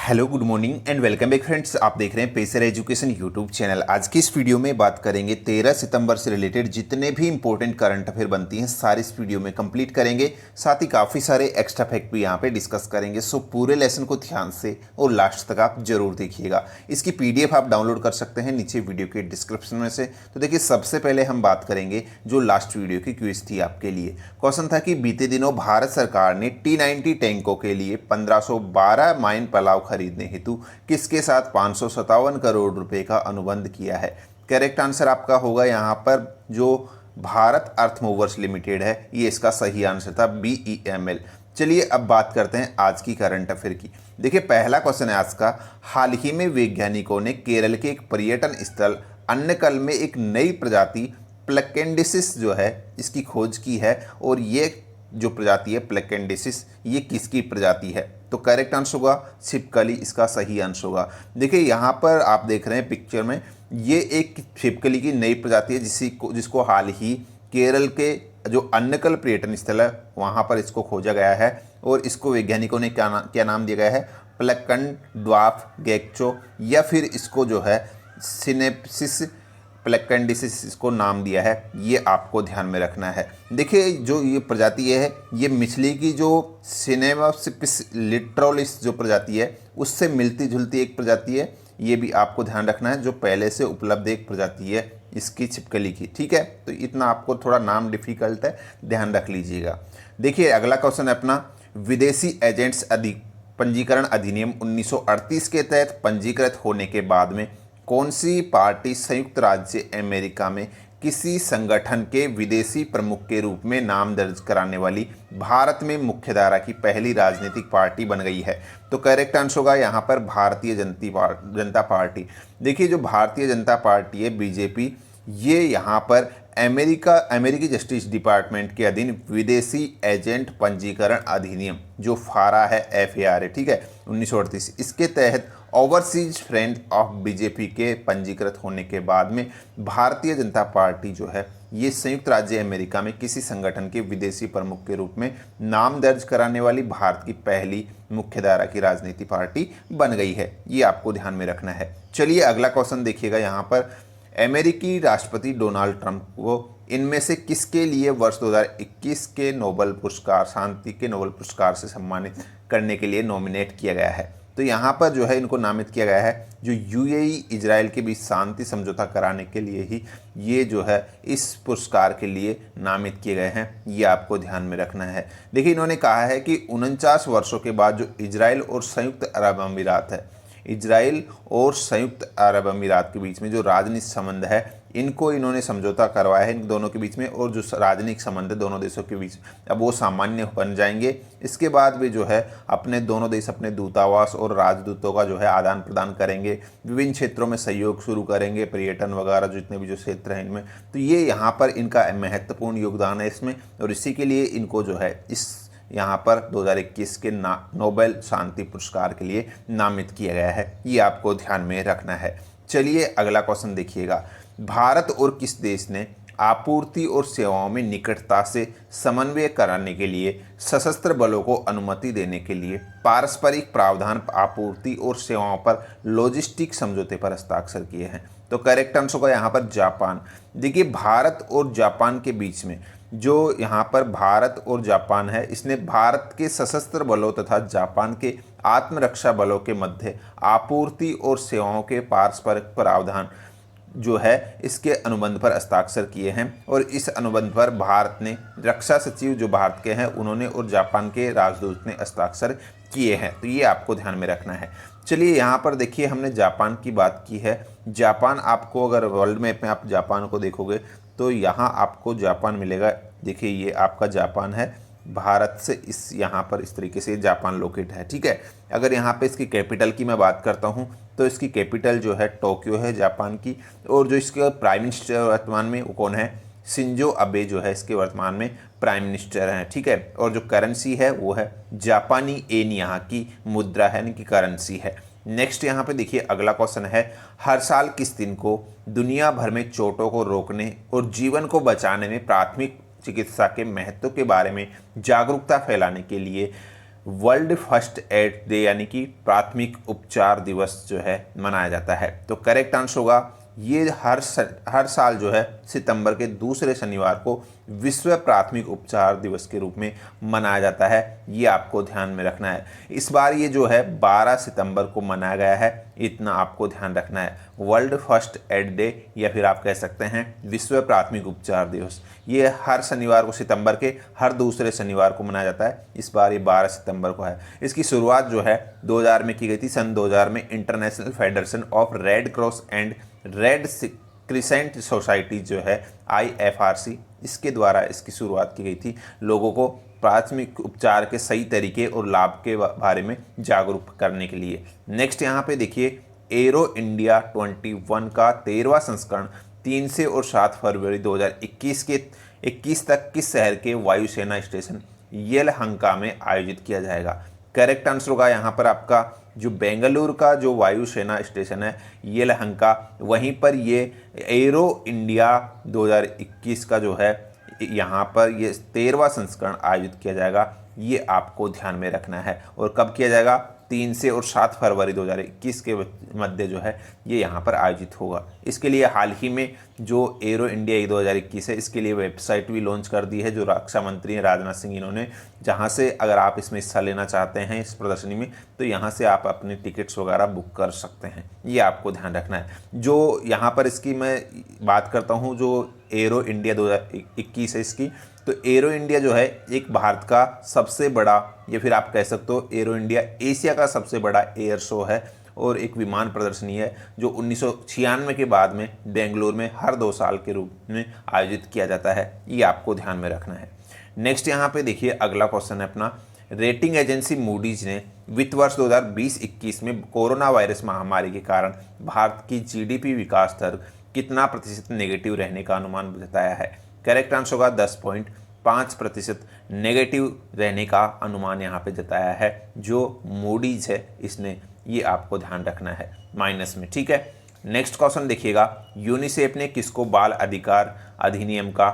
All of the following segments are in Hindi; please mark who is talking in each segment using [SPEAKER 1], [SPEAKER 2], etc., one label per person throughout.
[SPEAKER 1] Hello good morning and welcome back friends. आप देख रहे हैं पेसर एजुकेशन यूट्यूब चैनल। आज की इस वीडियो में बात करेंगे 13 सितंबर से रिलेटेड जितने भी इंपॉर्टेंट करंट अफेयर बनती हैं सारी इस वीडियो में कंप्लीट करेंगे। साथ ही काफ़ी सारे एक्स्ट्रा फैक्ट भी यहाँ पे डिस्कस करेंगे। सो पूरे लेसन को ध्यान से और लास्ट तक आप जरूर देखिएगा। इसकी PDF आप डाउनलोड कर सकते हैं नीचे वीडियो के डिस्क्रिप्शन में से। तो देखिए, सबसे पहले हम बात करेंगे जो लास्ट वीडियो की क्विज थी आपके लिए। क्वेश्चन था कि बीते दिनों भारत सरकार ने T90 टैंकों के लिए 1512 माइन पलाव खरीदने हेतु किसके साथ 557 करोड़ रुपए का अनुबंध किया है। करेक्ट आंसर आपका होगा यहाँ पर जो भारत अर्थ मूवर्स लिमिटेड है, ये इसका सही आंसर था, BEML। चलिए अब बात करते हैं आज की करंट अफेयर की। देखिए, पहला क्वेश्चन है आज का। हाल ही में वैज्ञानिकों ने केरल के एक पर्यटन स्थल अन्नकल में एक नई प्रजाति प्लेकेंडिसिस जो है इसकी खोज की है, और ये जो प्रजाति है प्लेकेंडिसिस, ये किसकी प्रजाति है? तो करेक्ट आंसर होगा छिपकली, इसका सही आंसर होगा। देखिए, यहाँ पर आप देख रहे हैं पिक्चर में, ये एक छिपकली की नई प्रजाति है जिसको हाल ही केरल के जो अन्नकल पर्यटन स्थल है वहाँ पर इसको खोजा गया है, और इसको वैज्ञानिकों ने क्या नाम दिया गया है? प्लेकन ड्वार्फ गेक्चो, या फिर इसको जो है सिनेप्सिस प्लेकेंडिसिस इसको नाम दिया है। ये आपको ध्यान में रखना है। देखिए, जो ये प्रजाति है ये मछली की जो सिनेमासिपिस लिट्रोलिस जो प्रजाति है उससे मिलती जुलती एक प्रजाति है। ये भी आपको ध्यान रखना है, जो पहले से उपलब्ध एक प्रजाति है इसकी छिपकली की। ठीक है, तो इतना आपको थोड़ा नाम डिफिकल्ट है, ध्यान रख लीजिएगा। देखिए, अगला क्वेश्चन है अपना, विदेशी एजेंट्स पंजीकरण अधिनियम 1938 के तहत पंजीकृत होने के बाद में कौन सी पार्टी संयुक्त राज्य अमेरिका में किसी संगठन के विदेशी प्रमुख के रूप में नाम दर्ज कराने वाली भारत में मुख्यधारा की पहली राजनीतिक पार्टी बन गई है? तो करेक्ट आंसर होगा यहाँ पर भारतीय जनता पार्टी। देखिए, जो भारतीय जनता पार्टी है BJP, ये यहाँ पर अमेरिकी जस्टिस डिपार्टमेंट के अधीन विदेशी एजेंट पंजीकरण अधिनियम जो फारा है, FARA, ठीक है, 1938, इसके तहत ओवरसीज फ्रेंड ऑफ BJP के पंजीकृत होने के बाद में भारतीय जनता पार्टी जो है ये संयुक्त राज्य अमेरिका में किसी संगठन के विदेशी प्रमुख के रूप में नाम दर्ज कराने वाली भारत की पहली मुख्यधारा की राजनीति पार्टी बन गई है। ये आपको ध्यान में रखना है। चलिए अगला क्वेश्चन देखिएगा। यहाँ पर अमेरिकी राष्ट्रपति डोनाल्ड ट्रंप को इनमें से किसके लिए वर्ष 2021 के नोबेल पुरस्कार, शांति के नोबेल पुरस्कार से सम्मानित करने के लिए नॉमिनेट किया गया है? तो यहाँ पर जो है इनको नामित किया गया है जो UAE इजराइल के बीच शांति समझौता कराने के लिए ही ये जो है इस पुरस्कार के लिए नामित किए गए हैं। ये आपको ध्यान में रखना है। देखिए, इन्होंने कहा है कि 49 वर्षों के बाद जो इजराइल और संयुक्त अरब अमीरात है, इजराइल और संयुक्त अरब अमीरात के बीच में जो राजनीतिक संबंध है इनको इन्होंने समझौता करवाया है इन दोनों के बीच में, और जो राजनीतिक संबंध है दोनों देशों के बीच अब वो सामान्य बन जाएंगे। इसके बाद भी जो है अपने दोनों देश अपने दूतावास और राजदूतों का जो है आदान प्रदान करेंगे, विभिन्न क्षेत्रों में सहयोग शुरू करेंगे, पर्यटन वगैरह जितने भी जो क्षेत्र हैं इनमें। तो ये यहाँ पर इनका महत्वपूर्ण योगदान है इसमें, और इसी के लिए इनको जो है इस यहाँ पर 2021 के नोबेल शांति पुरस्कार के लिए नामित किया गया है। ये आपको ध्यान में रखना है। चलिए अगला क्वेश्चन देखिएगा। भारत और किस देश ने आपूर्ति और सेवाओं में निकटता से समन्वय कराने के लिए सशस्त्र बलों को अनुमति देने के लिए पारस्परिक प्रावधान आपूर्ति और सेवाओं पर लॉजिस्टिक समझौते पर हस्ताक्षर किए हैं? तो करेक्ट आंसर होगा यहाँ पर जापान। देखिए, भारत और जापान के बीच में जो यहाँ पर भारत और जापान है, इसने भारत के सशस्त्र बलों तथा जापान के आत्मरक्षा बलों के मध्य आपूर्ति और सेवाओं के पारस्परिक प्रावधान जो है इसके अनुबंध पर हस्ताक्षर किए हैं, और इस अनुबंध पर भारत ने रक्षा सचिव जो भारत के हैं उन्होंने और जापान के राजदूत ने हस्ताक्षर किए हैं। तो ये आपको ध्यान में रखना है। चलिए यहाँ पर देखिए, हमने जापान की बात की है। जापान आपको अगर वर्ल्ड मैप में आप जापान को देखोगे तो यहाँ आपको जापान मिलेगा। देखिए, ये आपका जापान है, भारत से इस यहाँ पर इस तरीके से जापान लोकेट है। ठीक है, अगर यहाँ पे इसकी कैपिटल की मैं बात करता हूँ तो इसकी कैपिटल जो है टोक्यो है जापान की, और जो इसके प्राइम मिनिस्टर वर्तमान में वो कौन है? शिंजो अबे जो है इसके वर्तमान में प्राइम मिनिस्टर हैं। ठीक है, और जो करेंसी है वो है जापानी येन, यहाँ की मुद्रा है, यानी कि करेंसी है। नेक्स्ट यहाँ पे देखिए अगला क्वेश्चन है, हर साल किस दिन को दुनिया भर में चोटों को रोकने और जीवन को बचाने में प्राथमिक चिकित्सा के महत्व के बारे में जागरूकता फैलाने के लिए वर्ल्ड फर्स्ट एड डे यानी कि प्राथमिक उपचार दिवस जो है मनाया जाता है। तो करेक्ट आंसर होगा ये हर साल जो है सितंबर के दूसरे शनिवार को विश्व प्राथमिक उपचार दिवस के रूप में मनाया जाता है। ये आपको ध्यान में रखना है। इस बार ये जो है 12 सितंबर को मनाया गया है, इतना आपको ध्यान रखना है। वर्ल्ड फर्स्ट एड डे या फिर आप कह सकते हैं विश्व प्राथमिक उपचार दिवस, ये हर शनिवार को सितंबर के हर दूसरे शनिवार को मनाया जाता है। इस बार ये 12 सितंबर को है। इसकी शुरुआत जो है 2000 में की गई थी। सन 2000 में international federation of red cross and red crescent society जो है IFRC, इसके द्वारा इसकी शुरुआत की गई थी, लोगों को प्राथमिक उपचार के सही तरीके और लाभ के बारे में जागरूक करने के लिए। नेक्स्ट यहाँ पे देखिए एरो इंडिया 21 का 13वां संस्करण 3 से और 7 फरवरी 2021 तक किस शहर के वायुसेना स्टेशन येलहंका में आयोजित किया जाएगा। करेक्ट आंसर होगा यहाँ पर आपका जो बेंगलुरु का जो वायुसेना स्टेशन है येलहंका, वहीं पर ये एरो इंडिया 2021 का जो है यहाँ पर ये 13वां संस्करण आयोजित किया जाएगा। ये आपको ध्यान में रखना है। और कब किया जाएगा? 3 से और 7 फरवरी 2021 के मध्य जो है ये यहाँ पर आयोजित होगा। इसके लिए हाल ही में जो एरो इंडिया 2021 है, इसके लिए वेबसाइट भी लॉन्च कर दी है जो रक्षा मंत्री हैं राजनाथ सिंह इन्होंने, जहाँ से अगर आप इसमें हिस्सा लेना चाहते हैं इस प्रदर्शनी में तो यहाँ से आप अपने टिकट्स वगैरह बुक कर सकते हैं। ये आपको ध्यान रखना है। जो यहाँ पर इसकी मैं बात करता हूँ जो एरो इंडिया 2021 है इसकी, तो एरो इंडिया जो है एक भारत का सबसे बड़ा या फिर आप कह सकते हो एरो इंडिया एशिया का सबसे बड़ा एयर शो है और एक विमान प्रदर्शनी है जो 1996 के बाद में बेंगलुरु में हर 2 साल के रूप में आयोजित किया जाता है। ये आपको ध्यान में रखना है। नेक्स्ट यहाँ पे देखिए अगला क्वेश्चन है अपना, रेटिंग एजेंसी मूडीज ने वित्त वर्ष 2020-21 में कोरोना वायरस महामारी के कारण भारत की GDP विकास दर कितना प्रतिशत नेगेटिव रहने का अनुमान जताया है। करेक्ट आंसर होगा 10.5% नेगेटिव रहने का अनुमान यहाँ पे जताया है जो मूडीज है इसने। ये आपको ध्यान रखना है माइनस में, ठीक है। नेक्स्ट क्वेश्चन देखिएगा, यूनिसेफ ने किसको बाल अधिकार अधिनियम का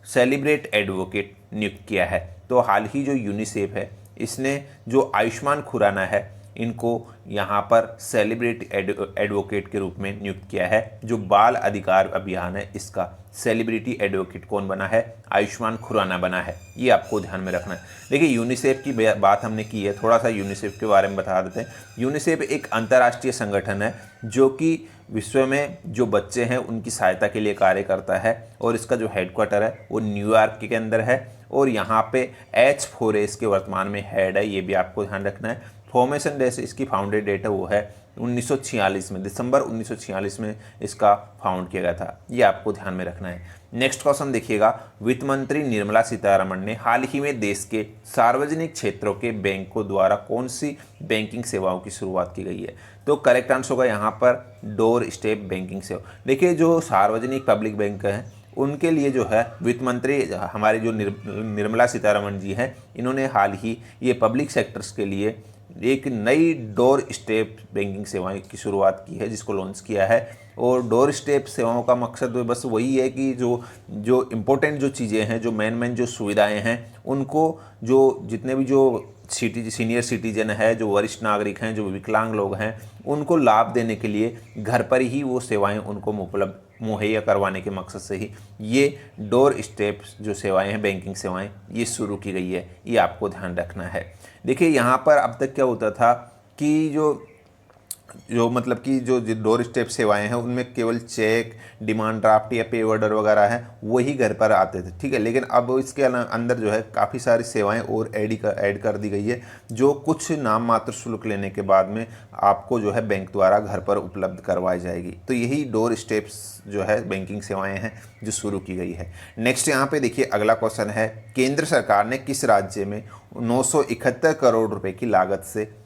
[SPEAKER 1] सेलिब्रेट एडवोकेट नियुक्त किया है। तो हाल ही जो यूनिसेफ है इसने जो आयुष्मान खुराना है इनको यहाँ पर सेलिब्रिटी एडवोकेट के रूप में नियुक्त किया है। जो बाल अधिकार अभियान है इसका सेलिब्रिटी एडवोकेट कौन बना है? आयुष्मान खुराना बना है। ये आपको ध्यान में रखना है। देखिए यूनिसेफ की बात हमने की है, थोड़ा सा यूनिसेफ के बारे में बता देते हैं। यूनिसेफ एक अंतर्राष्ट्रीय संगठन है जो कि विश्व में जो बच्चे हैं उनकी सहायता के लिए कार्य करता है और इसका जो हेडक्वार्टर है वो न्यूयॉर्क के अंदर है और यहाँ पे H4A इसके वर्तमान में हेड है। ये भी आपको ध्यान रखना है। फॉर्मेशन डेट इसकी फाउंडेड डेट है वो है 1946 में, दिसंबर 1946 में इसका फाउंड किया गया था। ये आपको ध्यान में रखना है। नेक्स्ट क्वेश्चन देखिएगा, वित्त मंत्री निर्मला सीतारमण ने हाल ही में देश के सार्वजनिक क्षेत्रों के बैंकों द्वारा कौन सी बैंकिंग सेवाओं की शुरुआत की गई है। तो करेक्ट आंसर होगा यहाँ पर डोर स्टेप बैंकिंग सेवा। देखिए जो सार्वजनिक पब्लिक बैंक हैं उनके लिए जो है वित्त मंत्री हमारे जो निर्मला सीतारमण जी हैं इन्होंने हाल ही ये पब्लिक सेक्टर्स के लिए एक नई डोर स्टेप बैंकिंग सेवाएं की शुरुआत की है जिसको लॉन्च किया है। और डोर स्टेप सेवाओं का मकसद बस वही है कि जो इम्पोर्टेंट जो चीज़ें हैं, जो मेन जो सुविधाएं हैं उनको जो जितने भी जो सीनियर सिटीजन है, जो वरिष्ठ नागरिक हैं, जो विकलांग लोग हैं, उनको लाभ देने के लिए घर पर ही वो सेवाएं उनको उपलब्ध मुहैया करवाने के मकसद से ही ये डोर स्टेप जो सेवाएं हैं, बैंकिंग सेवाएं, ये शुरू की गई है। ये आपको ध्यान रखना है। देखिए यहाँ पर अब तक क्या होता था कि जो मतलब कि जो डोर स्टेप सेवाएं हैं उनमें केवल चेक, डिमांड ड्राफ्ट या पे ऑर्डर वगैरह हैं वही घर पर आते थे, ठीक है। लेकिन अब इसके अंदर जो है काफ़ी सारी सेवाएं और ऐड कर दी गई है जो कुछ नाम मात्र शुल्क लेने के बाद में आपको जो है बैंक द्वारा घर पर उपलब्ध करवाई जाएगी। तो यही डोर स्टेप्स जो है बैंकिंग सेवाएँ हैं जो शुरू की गई है। नेक्स्ट यहाँ पर देखिए अगला क्वेश्चन है, केंद्र सरकार ने किस राज्य में 971 करोड़ रुपये की लागत से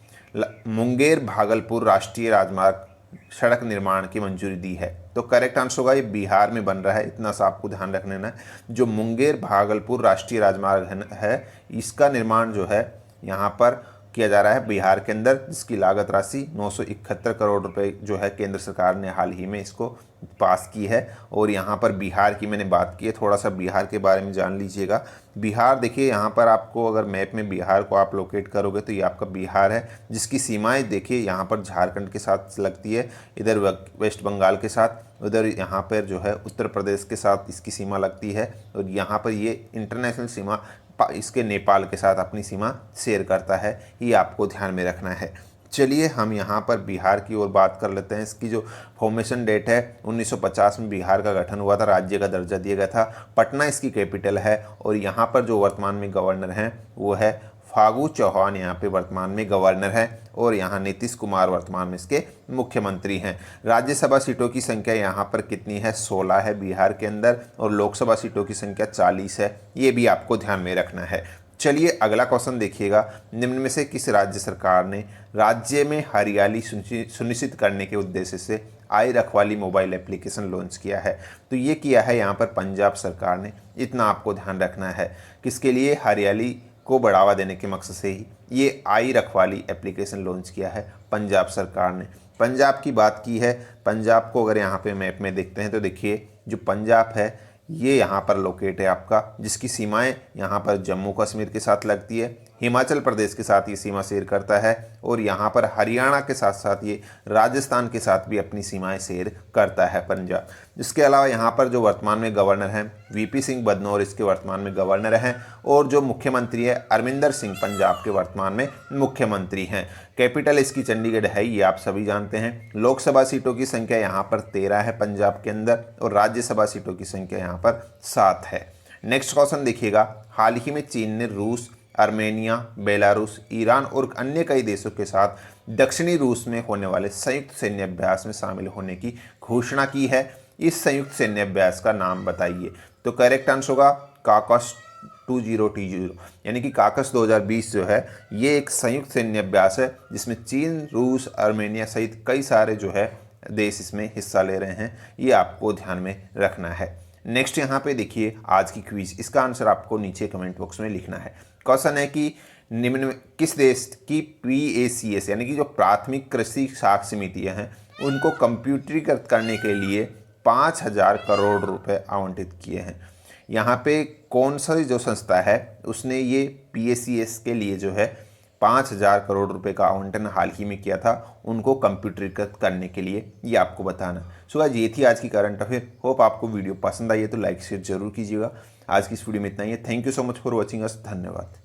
[SPEAKER 1] मुंगेर भागलपुर राष्ट्रीय राजमार्ग सड़क निर्माण की मंजूरी दी है। तो करेक्ट आंसर होगा ये बिहार में बन रहा है। इतना सा आपको ध्यान रख लेना है। जो मुंगेर भागलपुर राष्ट्रीय राजमार्ग है इसका निर्माण जो है यहाँ पर किया जा रहा है बिहार के अंदर, जिसकी लागत राशि 971 करोड़ रुपए जो है केंद्र सरकार ने हाल ही में इसको पास की है। और यहाँ पर बिहार की मैंने बात की है, थोड़ा सा बिहार के बारे में जान लीजिएगा। बिहार देखिए, यहाँ पर आपको अगर मैप में बिहार को आप लोकेट करोगे तो ये आपका बिहार है, जिसकी सीमाएं देखिए यहाँ पर झारखंड के साथ लगती है, इधर वेस्ट बंगाल के साथ, उधर यहाँ पर जो है उत्तर प्रदेश के साथ इसकी सीमा लगती है, और यहाँ पर ये इंटरनेशनल सीमा इसके नेपाल के साथ अपनी सीमा शेयर करता है। ये आपको ध्यान में रखना है। चलिए हम यहाँ पर बिहार की ओर बात कर लेते हैं। इसकी जो फॉर्मेशन डेट है 1950 में बिहार का गठन हुआ था, राज्य का दर्जा दिया गया था, पटना इसकी कैपिटल है। और यहाँ पर जो वर्तमान में गवर्नर हैं वो है फागू चौहान, यहाँ पे वर्तमान में गवर्नर है। और यहाँ नीतीश कुमार वर्तमान में इसके मुख्यमंत्री हैं। राज्यसभा सीटों की संख्या यहाँ पर कितनी है? 16 है बिहार के अंदर, और लोकसभा सीटों की संख्या 40 है। ये भी आपको ध्यान में रखना है। चलिए अगला क्वेश्चन देखिएगा, निम्न में से किस राज्य सरकार ने राज्य में हरियाली सुनिश्चित करने के उद्देश्य से आई रखवाली मोबाइल एप्लीकेशन लॉन्च किया है? तो ये किया है यहाँ पर पंजाब सरकार ने। इतना आपको ध्यान रखना है, किसके लिए? हरियाली को बढ़ावा देने के मकसद से ही ये आई रखवाली एप्लीकेशन लॉन्च किया है पंजाब सरकार ने। पंजाब की बात की है, पंजाब को अगर यहाँ पे मैप में देखते हैं तो देखिए जो पंजाब है ये यहाँ पर लोकेट है आपका, जिसकी सीमाएं यहाँ पर जम्मू कश्मीर के साथ लगती है, हिमाचल प्रदेश के साथ ये सीमा शेयर करता है, और यहाँ पर हरियाणा के साथ साथ ये राजस्थान के साथ भी अपनी सीमाएं शेयर करता है पंजाब। इसके अलावा यहाँ पर जो वर्तमान में गवर्नर हैं वीपी सिंह बदनौर इसके वर्तमान में गवर्नर हैं, और जो मुख्यमंत्री है अरविंदर सिंह पंजाब के वर्तमान में मुख्यमंत्री हैं। कैपिटल इसकी चंडीगढ़ है, ये आप सभी जानते हैं। लोकसभा सीटों की संख्या यहाँ पर 13 है पंजाब के अंदर, और राज्यसभा सीटों की संख्या यहाँ पर 7 है। नेक्स्ट क्वेश्चन देखिएगा, हाल ही में चीन ने रूस, आर्मेनिया, बेलारूस, ईरान और अन्य कई देशों के साथ दक्षिणी रूस में होने वाले संयुक्त सैन्य अभ्यास में शामिल होने की घोषणा की है। इस संयुक्त सैन्य अभ्यास का नाम बताइए। तो करेक्ट आंसर होगा काकस 2020, यानी कि काकस 2020 जो है ये एक संयुक्त सैन्य अभ्यास है, जिसमें चीन, रूस, आर्मेनिया सहित कई सारे जो है देश इसमें हिस्सा ले रहे हैं। ये आपको ध्यान में रखना है। नेक्स्ट यहाँ पे देखिए आज की क्विज, इसका आंसर आपको नीचे कमेंट बॉक्स में लिखना है। क्वेश्चन है कि निम्न में किस देश की PACS यानी कि जो प्राथमिक कृषि साख समितियाँ हैं उनको कंप्यूटरीकृत करने के लिए 5000 करोड़ रुपए आवंटित किए हैं? यहाँ पे कौन सा जो संस्था है उसने ये PACS के लिए जो है 5000 करोड़ रुपए का आवंटन हाल ही में किया था, उनको कंप्यूटरीकृत करने के लिए, ये आपको बताना। सो गाइस ये थी आज की करंट अफेयर। होप आपको वीडियो पसंद आई है तो लाइक शेयर जरूर कीजिएगा। आज की इस वीडियो में इतना ही है। Thank you so much for watching us. धन्यवाद।